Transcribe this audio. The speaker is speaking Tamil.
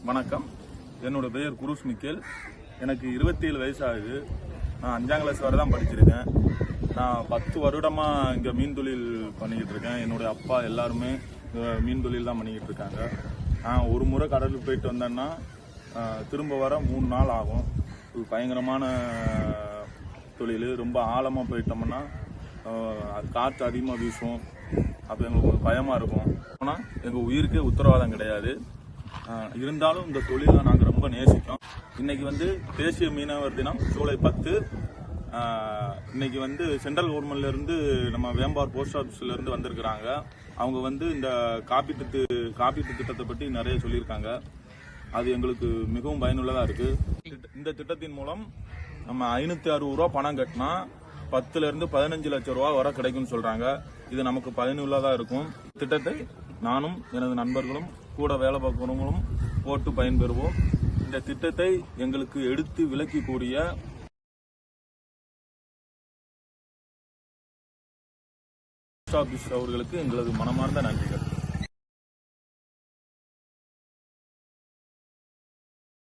வணக்கம். என்னோட பெயர் குருஸ் மிக்கேல். எனக்கு 27 வயசு ஆகுது. நான் 5ஆம் கிளாஸ் வரை தான் படிச்சிருக்கேன். நான் 10 வருடமாக இங்கே மீன் தொழில் பண்ணிக்கிட்டு இருக்கேன். என்னுடைய அப்பா எல்லாருமே மீன் தொழில் தான் பண்ணிக்கிட்டு இருக்காங்க. நான் ஒரு முறை கடலுக்கு போயிட்டு வந்தேன்னா திரும்ப வர 3 நாள் ஆகும். இது பயங்கரமான தொழில். ரொம்ப ஆழமாக போயிட்டோம்னா அது காற்று அதிகமாக வீசும். அப்போ எங்களுக்கு பயமாக இருக்கும். ஆனால் எங்கள் உயிருக்கே உத்தரவாதம் கிடையாது. இருந்தாலும் இந்த தொழிலை நாங்கள் ரொம்ப நேசிக்கிறோம். இன்னைக்கு தேசிய மீனவர் தினம் ஜூலை 10. இன்னைக்கு சென்ட்ரல் கவர்மெண்ட்ல இருந்து நம்ம வேம்பார் போஸ்ட் ஆஃபீஸ்ல இருந்து வந்திருக்கிறாங்க. அவங்க இந்த காப்பீட்டு திட்டத்தை பற்றி நிறைய சொல்லியிருக்காங்க. அது எங்களுக்கு மிகவும் பயனுள்ளதா இருக்கு. இந்த திட்டத்தின் மூலம் நம்ம 560 ரூபா பணம் கட்டினா 10 இருந்து 15 லட்சம் ரூபா வரை கிடைக்கும்னு சொல்றாங்க. இது நமக்கு பயனுள்ளதா இருக்கும். திட்டத்தை நானும் எனது நண்பர்களும் கூட வேலை பார்க்கிறவங்களும் போட்டு பயன்பெறுவோம். இந்த திட்டத்தை எங்களுக்கு எடுத்து விளக்கி கூடிய போஸ்ட் ஆபீஸ் அவர்களுக்கு எங்களது மனமார்ந்த நன்றிகள்.